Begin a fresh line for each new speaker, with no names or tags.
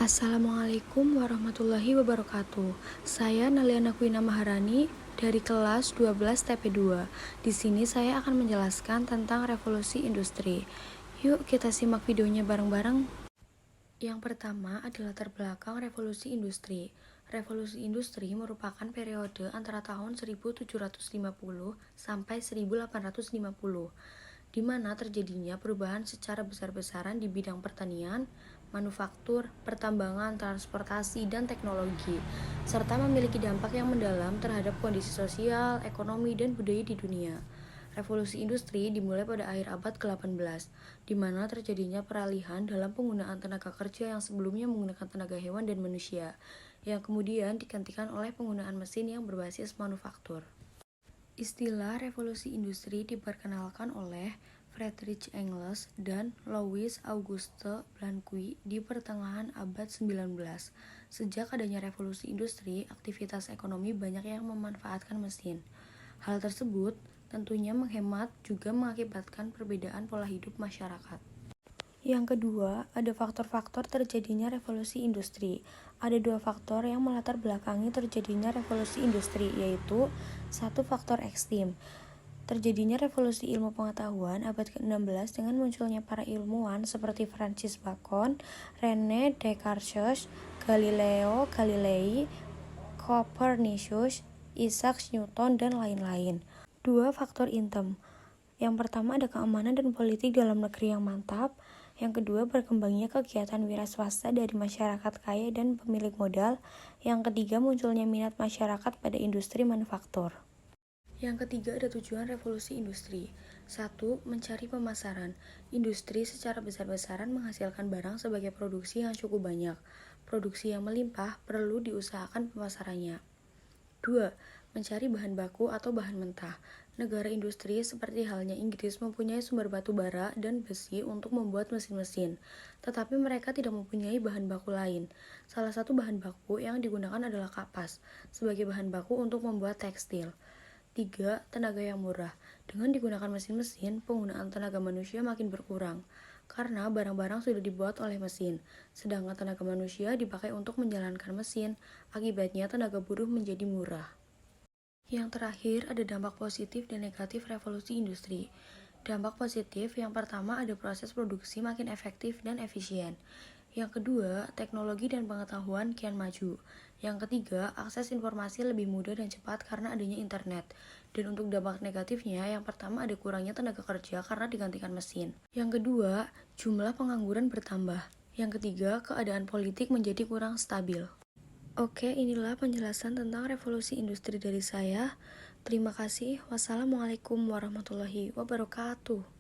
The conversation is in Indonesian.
Assalamualaikum warahmatullahi wabarakatuh. Saya Naliana Kwina Maharani dari kelas 12 TP2. Di sini saya akan menjelaskan tentang revolusi industri. Yuk kita simak videonya bareng-bareng. Yang pertama adalah latar belakang revolusi industri. Revolusi industri merupakan periode antara tahun 1750 sampai 1850, di mana terjadinya perubahan secara besar-besaran di bidang pertanian, manufaktur, pertambangan, transportasi, dan teknologi, serta memiliki dampak yang mendalam terhadap kondisi sosial, ekonomi, dan budaya di dunia. Revolusi industri dimulai pada akhir abad ke-18, di mana terjadinya peralihan dalam penggunaan tenaga kerja yang sebelumnya menggunakan tenaga hewan dan manusia, yang kemudian digantikan oleh penggunaan mesin yang berbasis manufaktur. Istilah revolusi industri diperkenalkan oleh Friedrich Engels dan Louis Auguste Blanqui di pertengahan abad 19. Sejak adanya revolusi industri, aktivitas ekonomi banyak yang memanfaatkan mesin. Hal tersebut tentunya menghemat juga mengakibatkan perbedaan pola hidup masyarakat. Yang kedua, ada faktor-faktor terjadinya revolusi industri. Ada dua faktor yang melatar belakangi terjadinya revolusi industri, yaitu satu faktor ekstrim. Terjadinya revolusi ilmu pengetahuan abad ke-16 dengan munculnya para ilmuwan seperti Francis Bacon, René Descartes, Galileo Galilei, Copernicus, Isaac Newton, dan lain-lain. Dua faktor intem. Yang pertama ada keamanan dan politik dalam negeri yang mantap. Yang kedua berkembangnya kegiatan wira swasta dari masyarakat kaya dan pemilik modal. Yang ketiga munculnya minat masyarakat pada industri manufaktur. Yang ketiga ada tujuan revolusi industri. 1. Mencari pemasaran. Industri secara besar-besaran menghasilkan barang sebagai produksi yang cukup banyak. Produksi yang melimpah perlu diusahakan pemasarannya. 2. Mencari bahan baku atau bahan mentah. Negara industri seperti halnya Inggris mempunyai sumber batu bara dan besi untuk membuat mesin-mesin, tetapi mereka tidak mempunyai bahan baku lain. Salah satu bahan baku yang digunakan adalah kapas, sebagai bahan baku untuk membuat tekstil. 3. Tenaga yang murah. Dengan digunakan mesin-mesin, penggunaan tenaga manusia makin berkurang, karena barang-barang sudah dibuat oleh mesin, sedangkan tenaga manusia dipakai untuk menjalankan mesin, akibatnya tenaga buruh menjadi murah. Yang terakhir ada dampak positif dan negatif revolusi industri. Dampak positif yang pertama ada proses produksi makin efektif dan efisien. Yang kedua, teknologi dan pengetahuan kian maju. Yang ketiga, akses informasi lebih mudah dan cepat karena adanya internet. Dan untuk dampak negatifnya, yang pertama ada kurangnya tenaga kerja karena digantikan mesin. Yang kedua, jumlah pengangguran bertambah. Yang ketiga, keadaan politik menjadi kurang stabil. Oke, inilah penjelasan tentang revolusi industri dari saya. Terima kasih. Wassalamualaikum warahmatullahi wabarakatuh.